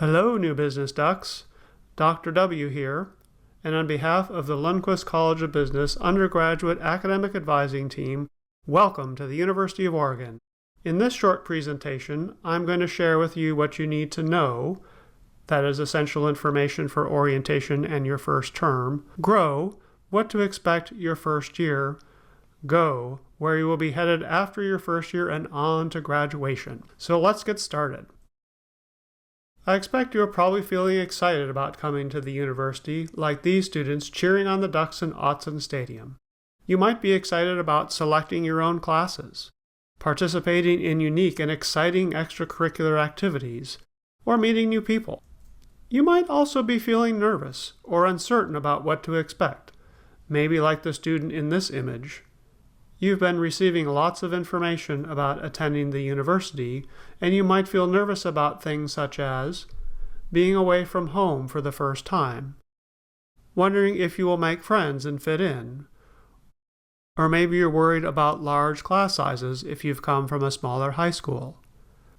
Hello, new business ducks. Dr. W here, and on behalf of the Lundquist College of Business Undergraduate Academic Advising Team, welcome to the University of Oregon. In this short presentation, I'm going to share with you what you need to know, that is essential information for orientation and your first term, grow, what to expect your first year, go, where you will be headed after your first year and on to graduation. So let's get started. I expect you are probably feeling excited about coming to the university, like these students cheering on the Ducks in Autzen Stadium. You might be excited about selecting your own classes, participating in unique and exciting extracurricular activities, or meeting new people. You might also be feeling nervous or uncertain about what to expect, maybe like the student in this image. You've been receiving lots of information about attending the university, and you might feel nervous about things such as being away from home for the first time, wondering if you will make friends and fit in, or maybe you're worried about large class sizes if you've come from a smaller high school.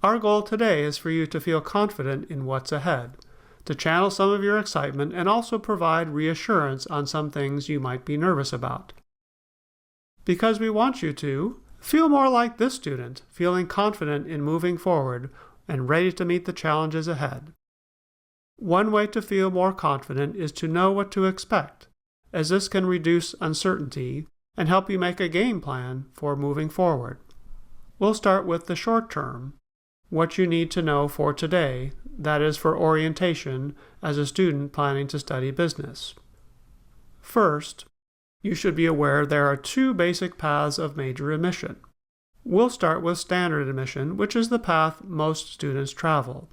Our goal today is for you to feel confident in what's ahead, to channel some of your excitement and also provide reassurance on some things you might be nervous about. Because we want you to feel more like this student, feeling confident in moving forward and ready to meet the challenges ahead. One way to feel more confident is to know what to expect, as this can reduce uncertainty and help you make a game plan for moving forward. We'll start with the short term, what you need to know for today, that is for orientation as a student planning to study business. First, you should be aware there are two basic paths of major admission. We'll start with standard admission, which is the path most students travel.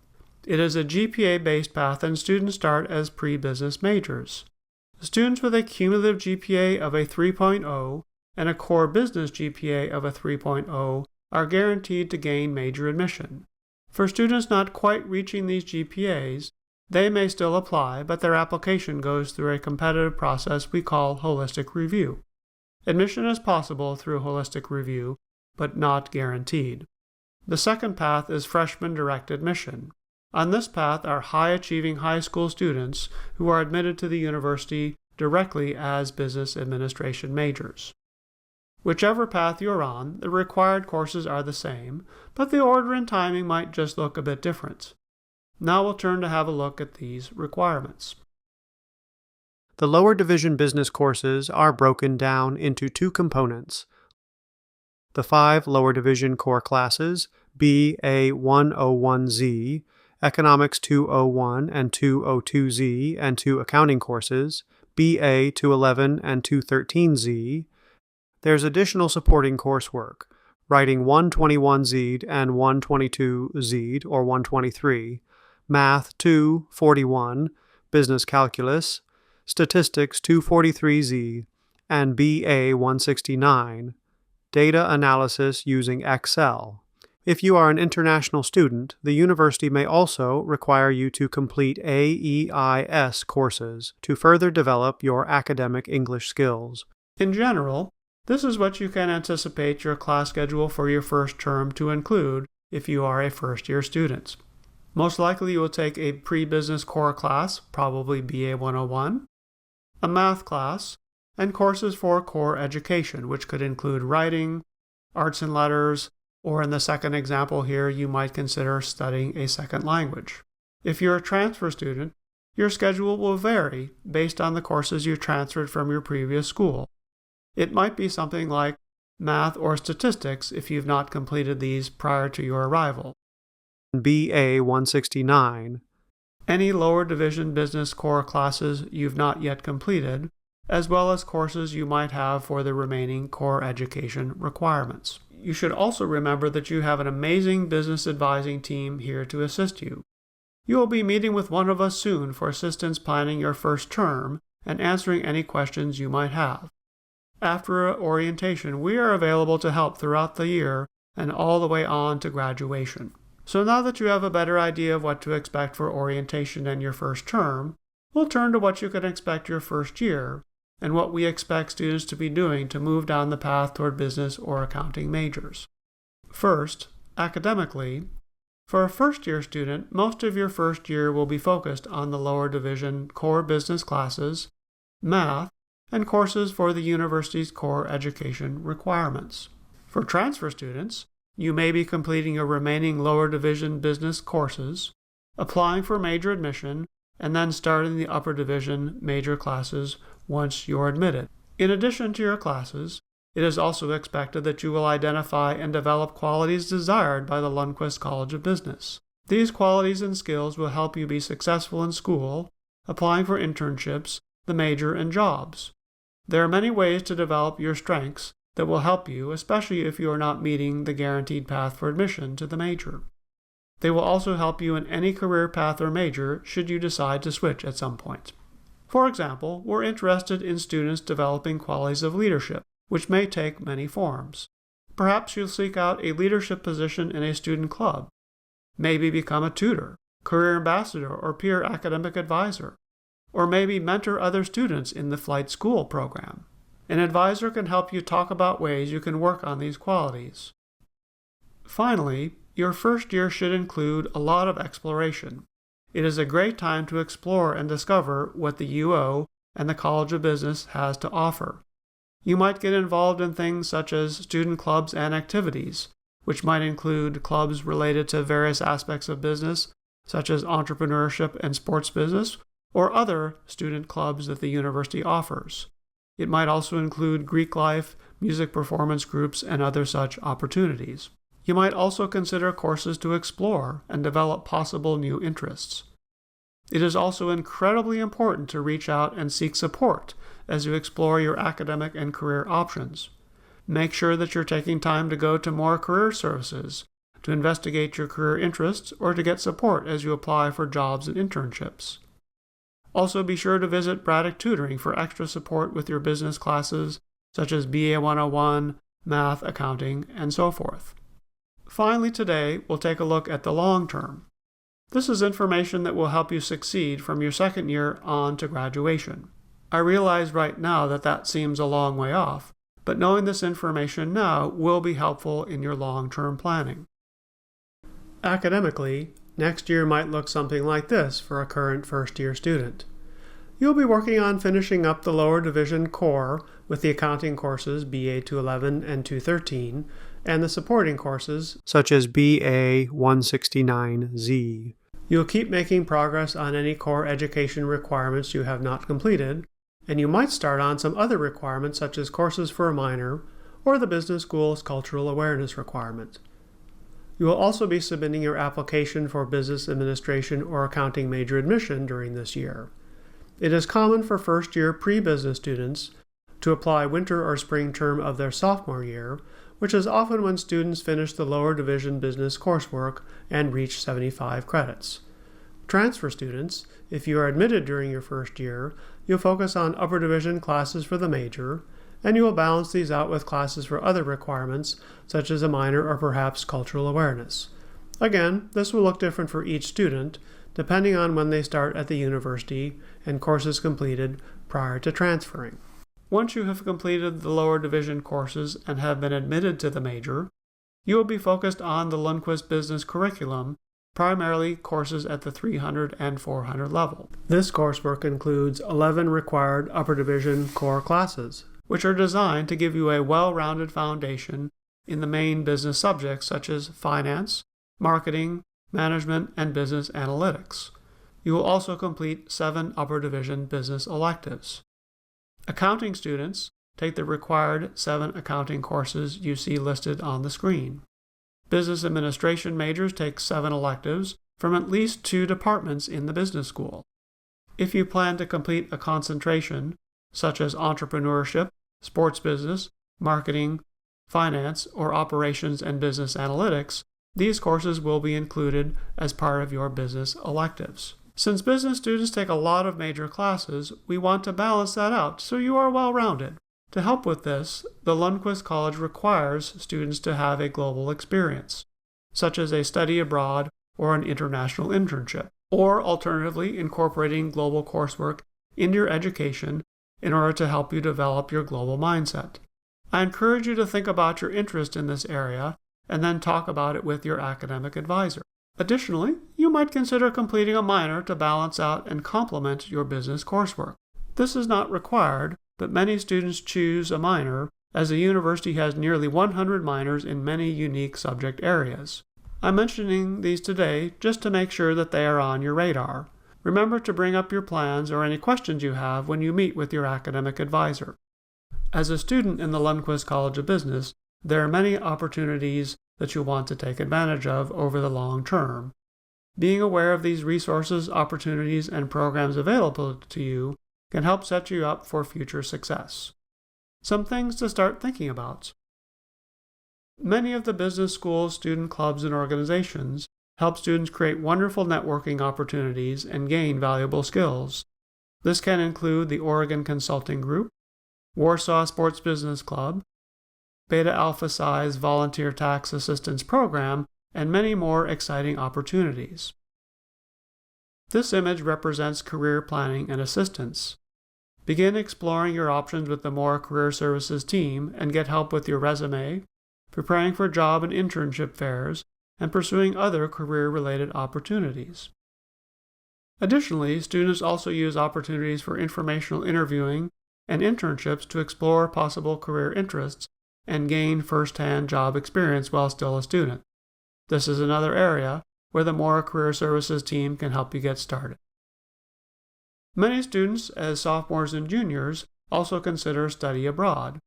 It is a GPA-based path, and students start as pre-business majors. Students with a cumulative GPA of a 3.0 and a core business GPA of a 3.0 are guaranteed to gain major admission. For students not quite reaching these GPAs, they may still apply, but their application goes through a competitive process we call holistic review. Admission is possible through holistic review, but not guaranteed. The second path is freshman direct admission. On this path are high-achieving high school students who are admitted to the university directly as business administration majors. Whichever path you're on, the required courses are the same, but the order and timing might just look a bit different. Now we'll turn to have a look at these requirements. The lower division business courses are broken down into two components. The 5 lower division core classes, BA101Z, Economics 201 and 202Z, and 2 accounting courses, BA211 and 213Z. There's additional supporting coursework, Writing 121Z and 122Z or 123, Math 241, Business Calculus, Statistics 243Z, and BA 169, Data Analysis using Excel. If you are an international student, the university may also require you to complete AEIS courses to further develop your academic English skills. In general, this is what you can anticipate your class schedule for your first term to include if you are a first-year student. Most likely you will take a pre-business core class, probably BA 101, a math class, and courses for core education, which could include writing, arts and letters, or in the second example here, you might consider studying a second language. If you're a transfer student, your schedule will vary based on the courses you transferred from your previous school. It might be something like math or statistics if you've not completed these prior to your arrival. BA 169, any lower division business core classes you've not yet completed, as well as courses you might have for the remaining core education requirements. You should also remember that you have an amazing business advising team here to assist you. You will be meeting with one of us soon for assistance planning your first term and answering any questions you might have. After orientation, we are available to help throughout the year and all the way on to graduation. So now that you have a better idea of what to expect for orientation and your first term, we'll turn to what you can expect your first year and what we expect students to be doing to move down the path toward business or accounting majors. First, academically, For a first-year student, most of your first year will be focused on the lower division core business classes, math, and courses for the university's core education requirements. For transfer students, you may be completing your remaining lower division business courses, applying for major admission, and then starting the upper division major classes once you're admitted. In addition to your classes, it is also expected that you will identify and develop qualities desired by the Lundquist College of Business. These qualities and skills will help you be successful in school, applying for internships, the major, and jobs. There are many ways to develop your strengths that will help you, especially if you are not meeting the guaranteed path for admission to the major. They will also help you in any career path or major should you decide to switch at some point. For example, we're interested in students developing qualities of leadership, which may take many forms. Perhaps you'll seek out a leadership position in a student club, maybe become a tutor, career ambassador, or peer academic advisor, or maybe mentor other students in the flight school program. An advisor can help you talk about ways you can work on these qualities. Finally, your first year should include a lot of exploration. It is a great time to explore and discover what the UO and the College of Business has to offer. You might get involved in things such as student clubs and activities, which might include clubs related to various aspects of business, such as entrepreneurship and sports business, or other student clubs that the university offers. It might also include Greek life, music performance groups, and other such opportunities. You might also consider courses to explore and develop possible new interests. It is also incredibly important to reach out and seek support as you explore your academic and career options. Make sure that you're taking time to go to more career services, to investigate your career interests, or to get support as you apply for jobs and internships. Also, be sure to visit Braddock Tutoring for extra support with your business classes, such as BA 101, math, accounting, and so forth. Finally, today, we'll take a look at the long term. This is information that will help you succeed from your second year on to graduation. I realize right now that seems a long way off, but knowing this information now will be helpful in your long-term planning. Academically, next year might look something like this for a current first-year student. You'll be working on finishing up the lower division core with the accounting courses BA 211 and 213, and the supporting courses such as BA 169Z. You'll keep making progress on any core education requirements you have not completed, and you might start on some other requirements such as courses for a minor or the business school's cultural awareness requirement. You will also be submitting your application for business administration or accounting major admission during this year. It is common for first-year pre-business students to apply winter or spring term of their sophomore year, which is often when students finish the lower division business coursework and reach 75 credits. Transfer students, if you are admitted during your first year, you'll focus on upper division classes for the major, and you will balance these out with classes for other requirements, such as a minor or perhaps cultural awareness. Again, this will look different for each student, depending on when they start at the university and courses completed prior to transferring. Once you have completed the lower division courses and have been admitted to the major, you will be focused on the Lundquist business curriculum, primarily courses at the 300 and 400 level. This coursework includes 11 required upper division core classes, which are designed to give you a well-rounded foundation in the main business subjects such as finance, marketing, management, and business analytics. You will also complete 7 upper division business electives. Accounting students take the required 7 accounting courses you see listed on the screen. Business administration majors take 7 electives from at least 2 departments in the business school. If you plan to complete a concentration, such as entrepreneurship, sports business, marketing, finance, or operations and business analytics, these courses will be included as part of your business electives. Since business students take a lot of major classes, we want to balance that out so you are well-rounded. To help with this, the Lundquist College requires students to have a global experience, such as a study abroad or an international internship, or alternatively incorporating global coursework into your education in order to help you develop your global mindset. I encourage you to think about your interest in this area and then talk about it with your academic advisor. Additionally, you might consider completing a minor to balance out and complement your business coursework. This is not required, but many students choose a minor as the university has nearly 100 minors in many unique subject areas. I'm mentioning these today just to make sure that they are on your radar. Remember to bring up your plans or any questions you have when you meet with your academic advisor. As a student in the Lundquist College of Business, there are many opportunities that you'll want to take advantage of over the long term. Being aware of these resources, opportunities, and programs available to you can help set you up for future success. Some things to start thinking about. Many of the business schools, student clubs, and organizations help students create wonderful networking opportunities and gain valuable skills. This can include the Oregon Consulting Group, Warsaw Sports Business Club, Beta Alpha Psi's Volunteer Tax Assistance Program, and many more exciting opportunities. This image represents career planning and assistance. Begin exploring your options with the More Career Services team and get help with your resume, preparing for job and internship fairs, and pursuing other career-related opportunities. Additionally, students also use opportunities for informational interviewing and internships to explore possible career interests and gain first-hand job experience while still a student. This is another area where the More Career Services team can help you get started. Many students, as sophomores and juniors, also consider study abroad.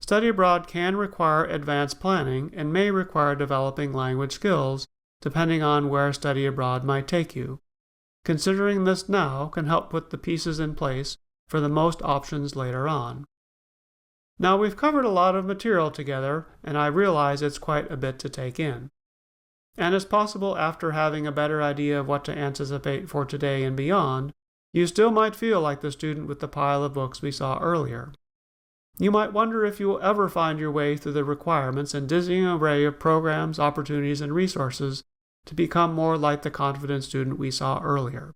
Study abroad can require advanced planning and may require developing language skills, depending on where study abroad might take you. Considering this now can help put the pieces in place for the most options later on. Now we've covered a lot of material together, and I realize it's quite a bit to take in. And it's possible after having a better idea of what to anticipate for today and beyond, you still might feel like the student with the pile of books we saw earlier. You might wonder if you will ever find your way through the requirements and dizzying array of programs, opportunities, and resources to become more like the confident student we saw earlier.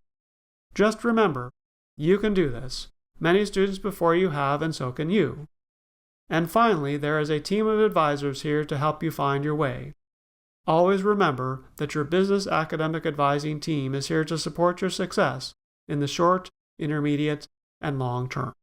Just remember, you can do this. Many students before you have, and so can you. And finally, there is a team of advisors here to help you find your way. Always remember that your business academic advising team is here to support your success in the short, intermediate, and long term.